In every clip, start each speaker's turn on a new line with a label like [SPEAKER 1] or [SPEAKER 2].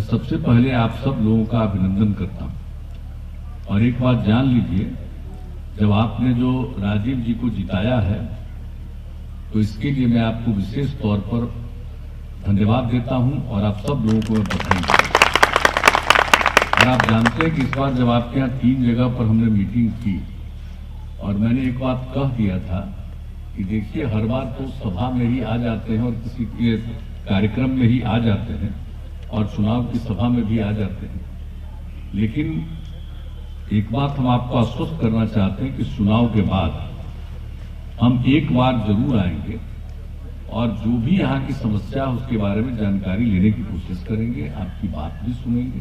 [SPEAKER 1] सबसे पहले आप सब लोगों का अभिनंदन करता हूं और एक बात जान लीजिए, जब आपने जो राजीव जी को जिताया है तो इसके लिए मैं आपको विशेष तौर पर धन्यवाद देता हूं और आप सब लोगों को मैं बधाई देता हूं। और आप जानते हैं कि इस बार जब आपके यहाँ 3 जगह पर हमने मीटिंग की और मैंने एक बात कह दिया था कि देखिए, हर बार तो सभा में ही आ जाते हैं और किसी के कार्यक्रम में ही आ जाते हैं और चुनाव की सभा में भी आ जाते हैं, लेकिन एक बात हम आपको आश्वस्त करना चाहते हैं कि चुनाव के बाद हम एक बार जरूर आएंगे और जो भी यहाँ की समस्या है उसके बारे में जानकारी लेने की कोशिश करेंगे, आपकी बात भी सुनेंगे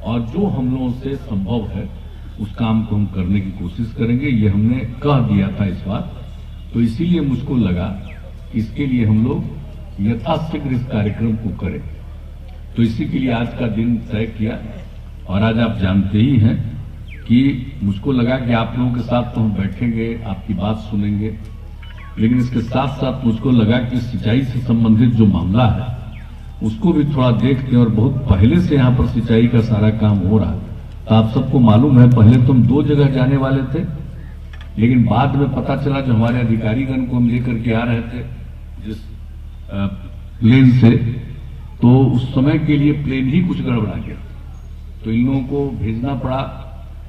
[SPEAKER 1] और जो हम लोगों से संभव है उस काम को हम करने की कोशिश करेंगे। ये हमने कह दिया था इस बार, तो इसीलिए मुझको लगा कि इसके लिए हम लोग यथाशीघ्र इस कार्यक्रम को करें, तो इसी के लिए आज का दिन तय किया। और आज आप जानते ही हैं कि मुझको लगा कि आप लोगों के साथ तो हम बैठेंगे, आपकी बात सुनेंगे, लेकिन इसके साथ साथ मुझको लगा कि सिंचाई से संबंधित जो मामला है उसको भी थोड़ा देखते हैं। और बहुत पहले से यहाँ पर सिंचाई का सारा काम हो रहा है, तो आप सबको मालूम है पहले तो हम 2 जगह जाने वाले थे, लेकिन बाद में पता चला जो हमारे अधिकारीगण को हम लेकर के आ रहे थे जिस प्लेन से, तो उस समय के लिए प्लेन ही कुछ गड़बड़ा गया, तो इन लोगों को भेजना पड़ा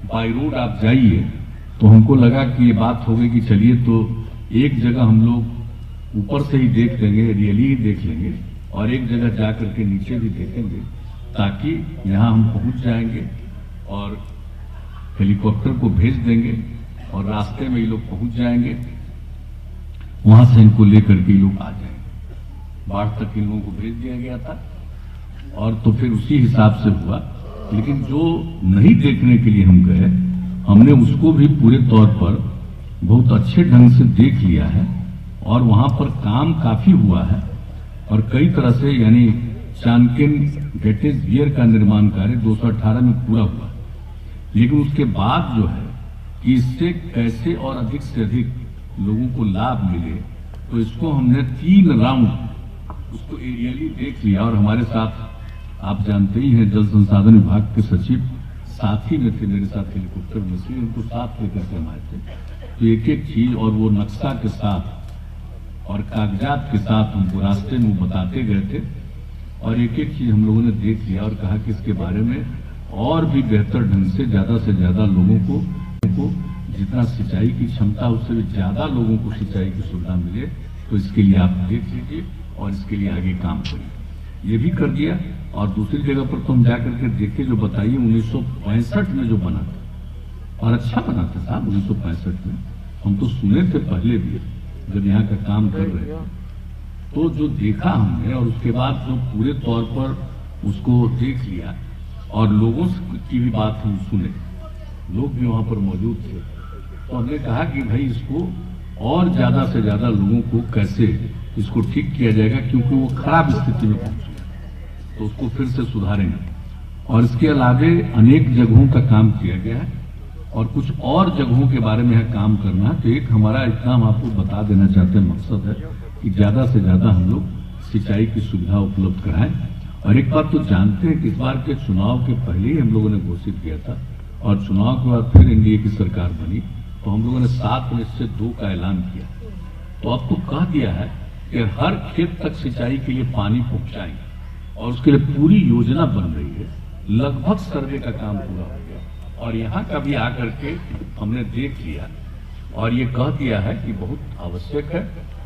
[SPEAKER 1] बाई रोड आप जाइए। तो हमको लगा कि ये बात हो गई कि चलिए तो एक जगह हम लोग ऊपर से ही देख लेंगे, रियली ही देख लेंगे और एक जगह जाकर के नीचे भी देखेंगे, ताकि यहाँ हम पहुंच जाएंगे और हेलीकॉप्टर को भेज देंगे और रास्ते में ये लोग पहुंच जाएंगे, वहां से इनको लेकर के ये लोग आ जाएंगे। बाढ़ तक इन लोगों को भेज दिया गया था और तो फिर उसी हिसाब से हुआ। लेकिन जो नहीं देखने के लिए हम गए, हमने उसको भी पूरे तौर पर बहुत अच्छे ढंग से देख लिया है और वहां पर काम काफी हुआ है और कई तरह से, यानी चाणक्यन गेटेज बियर का निर्माण कार्य 218 में पूरा हुआ, लेकिन उसके बाद जो है कि इससे कैसे और अधिक से अधिक लोगों को लाभ मिले, तो इसको हमने 3 राउंड उसको एरियली देख लिया। और हमारे साथ आप जानते ही हैं जल संसाधन विभाग के सचिव साथ ही में थे, मेरे साथ हेलीकॉप्टर में से, उनको साथ लेकर के हम आए थे, तो एक एक चीज और वो नक्शा के साथ और कागजात के साथ हमको रास्ते में बताते गए थे और एक एक चीज हम लोगों ने देख लिया और कहा कि इसके बारे में और भी बेहतर ढंग से ज्यादा लोगों को जितना सिंचाई की क्षमता उससे भी ज्यादा लोगों को सिंचाई की सुविधा मिले, तो इसके लिए आप देख लीजिए और इसके लिए आगे काम करिए। ये भी कर दिया। और दूसरी जगह पर तो हम जाकर के देखे, जो बताइए 1965 में जो बना था और अच्छा बना था साहब 1965 में, हम तो सुने थे पहले भी जब यहाँ का काम कर रहे थे, तो जो देखा हमने और उसके बाद जो पूरे तौर पर उसको देख लिया और लोगों की भी बात हम सुने, लोग भी वहां पर मौजूद थे, तो हमने कहा कि भाई इसको और ज्यादा से ज्यादा लोगों को कैसे इसको ठीक किया जाएगा, क्योंकि वो खराब स्थिति में पहुंच गया, तो उसको फिर से सुधारेंगे। और इसके अलावे अनेक जगहों का काम किया गया है और कुछ और जगहों के बारे में काम करना है। तो एक हमारा इतना हम आपको बता देना चाहते हैं मकसद है कि ज्यादा से ज्यादा हम लोग सिंचाई की सुविधा उपलब्ध कराएं। और एक बात तो जानते हैं कि इस बार के चुनाव के पहले ही हम लोगों ने घोषित किया था और चुनाव के बाद फिर एनडीए की सरकार बनी, तो हम लोगों ने 7 में से 2 का ऐलान किया। तो अब तो कह दिया है कि हर खेत तक सिंचाई के लिए पानी पहुंचाएंगे और उसके लिए पूरी योजना बन रही है। लगभग सर्वे का काम पूरा हो गया और यहाँ का भी आकर के हमने देख लिया और ये कह दिया है कि बहुत आवश्यक है,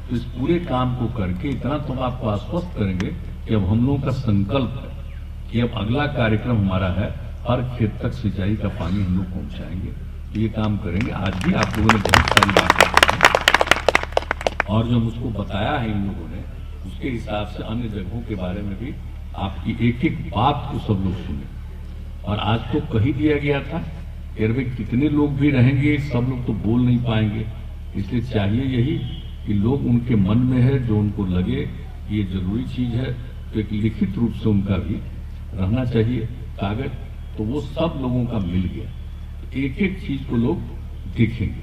[SPEAKER 1] तो इस पूरे काम को करके इतना तो हम आपको आश्वस्त करेंगे कि अब हम लोगों का संकल्प है कि अब अगला कार्यक्रम हमारा है हर खेत तक सिंचाई का पानी हम लोग पहुंचाएंगे, तो ये काम करेंगे। आज भी आप लोगों ने बहुत सारी बातें की और जो मुझको बताया है इन लोगों ने, उसके हिसाब से अन्य जगहों के बारे में भी आपकी एक एक बात को सब लोग सुने। और आज तो कही दिया गया था कि भाई कितने लोग भी रहेंगे, सब लोग तो बोल नहीं पाएंगे, इसलिए चाहिए यही कि लोग उनके मन में है जो उनको लगे ये जरूरी चीज है, तो एक लिखित रूप से उनका भी रहना चाहिए कागज, तो वो सब लोगों का मिल गया, एक एक चीज को लोग देखेंगे,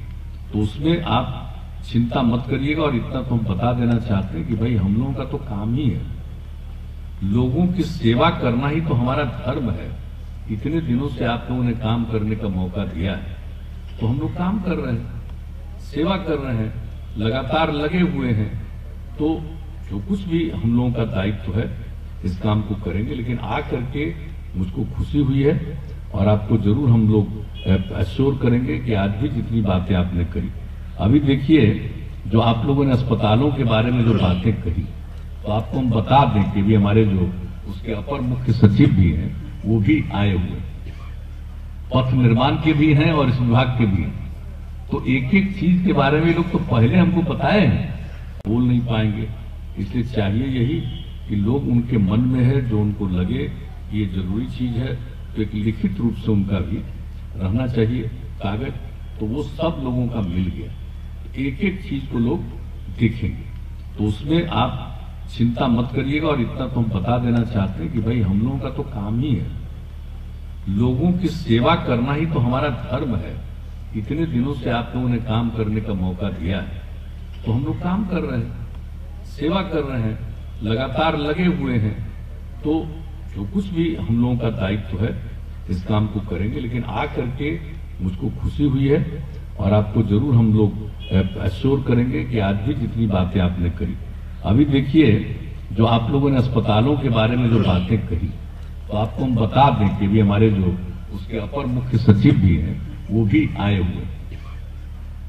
[SPEAKER 1] तो उसमें आप चिंता मत करिएगा। और इतना तो हम बता देना चाहते हैं कि भाई हम लोगों का तो काम ही है लोगों की सेवा करना ही तो हमारा धर्म है। इतने दिनों से आप लोगों ने काम करने का मौका दिया है, तो हम लोग काम कर रहे हैं, सेवा कर रहे हैं, लगातार लगे हुए हैं। तो जो कुछ भी हम लोगों का दायित्व है इस काम को करेंगे। लेकिन आकर के मुझको खुशी हुई है और आपको जरूर हम लोग अश्योर करेंगे कि आज भी जितनी बातें आपने करी, अभी देखिए जो आप लोगों ने अस्पतालों के बारे में जो बातें कही, तो आपको हम बता दें कि भी हमारे जो उसके अपर मुख्य सचिव भी हैं वो भी आए हुए, पथ निर्माण के भी हैं और इस विभाग के भी हैं। तो एक एक चीज के बारे में लोग तो पहले हमको बताए हैं, बोल नहीं पाएंगे। इसलिए चाहिए यही कि लोग उनके मन में है, जो उनको लगे ये जरूरी चीज है, तो एक लिखित रूप से उनका भी रहना चाहिए कागज। तो वो सब लोगों का मिल गया, एक एक चीज को लोग देखेंगे, तो उसमें आप चिंता मत करिएगा। और इतना तो हम बता देना चाहते हैं कि भाई हम लोगों का तो काम ही है, लोगों की सेवा करना ही तो हमारा धर्म है। इतने दिनों से आप लोगों ने काम करने का मौका दिया है, तो हम लोग काम कर रहे हैं, सेवा कर रहे हैं, लगातार लगे हुए हैं। तो जो कुछ भी हम लोगों का दायित्व है इस काम को करेंगे। लेकिन आकर के मुझको खुशी हुई है और आपको जरूर हम लोग अश्योर करेंगे कि आज भी जितनी बातें आपने करी, अभी देखिए जो आप लोगों ने अस्पतालों के बारे में जो बातें कही, तो आपको हम बता दें कि भी हमारे जो उसके अपर मुख्य सचिव भी हैं वो भी आए हुए,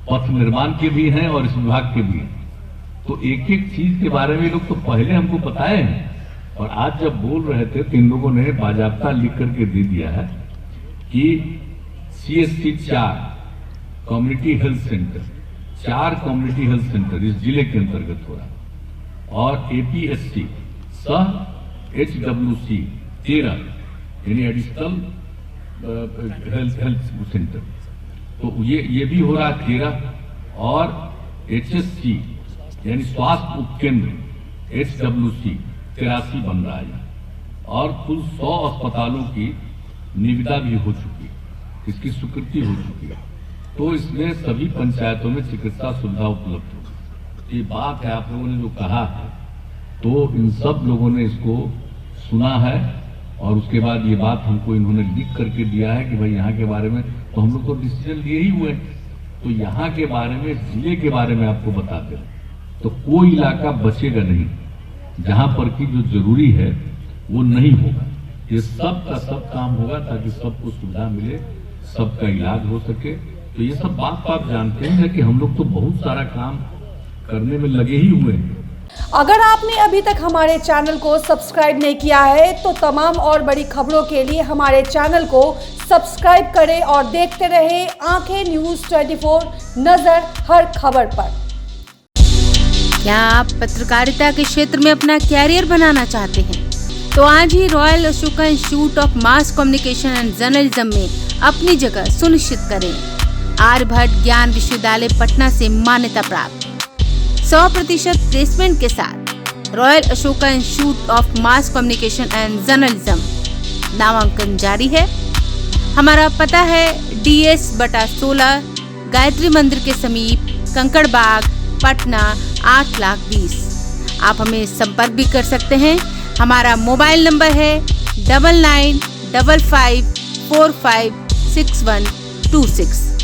[SPEAKER 1] पथ निर्माण के भी हैं और इस विभाग के भी हैं। तो एक एक चीज के बारे में लोग तो पहले हमको बताए हैं, और आज जब बोल रहे थे तो इन लोगों ने बाजाबता लिख करके दे दिया है कि CSC 4 community health centre, 4 community health centre इस जिले के अंतर्गत हो रहा है, और APSC सह HWC 13 यानी एडिशनल हेल्थ सेंटर, तो ये भी हो रहा है 13, और HSC यानी स्वास्थ्य उपकेंद्र HWC 83 बन रहा है, और कुल 100 अस्पतालों की निविदा भी हो चुकी है, इसकी स्वीकृति हो चुकी है। तो इसमें सभी पंचायतों में चिकित्सा सुविधा उपलब्ध हो। ये बात है आप लोगों ने जो कहा है, तो इन सब लोगों ने इसको सुना है, और उसके बाद ये बात हमको इन्होंने लिख करके दिया है कि भाई यहाँ के बारे में तो हम लोग तो डिसीजन लिए ही हुए, तो यहाँ के बारे में, जिले के बारे में आपको बताते हैं। तो कोई इलाका बचेगा नहीं जहां पर की जो जरूरी है वो नहीं होगा। ये सब का सब काम होगा ताकि सबको सुविधा मिले, सबका इलाज हो सके। तो ये सब बात आप जानते हैं कि हम लोग तो बहुत सारा काम करने में लगे ही हुए हैं।
[SPEAKER 2] अगर आपने अभी तक हमारे चैनल को सब्सक्राइब नहीं किया है तो तमाम और बड़ी खबरों के लिए हमारे चैनल को सब्सक्राइब करें और देखते रहें आंखें न्यूज़ 24, नजर हर खबर पर।
[SPEAKER 3] क्या आप पत्रकारिता के क्षेत्र में अपना कैरियर बनाना चाहते हैं? तो आज ही royal Ashoka institute of mass communication and journalism में अपनी जगह सुनिश्चित करें। आर्यभट्ट ज्ञान विश्वविद्यालय पटना से मान्यता प्राप्त 100% प्लेसमेंट के साथ royal Ashoka institute of mass communication and journalism नामांकन जारी है। हमारा पता है DS/16 गायत्री मंदिर के समीप, कंकड़ बाग, पटना 8,20,000। आप हमें संपर्क भी कर सकते हैं। हमारा मोबाइल नंबर है 9955456126।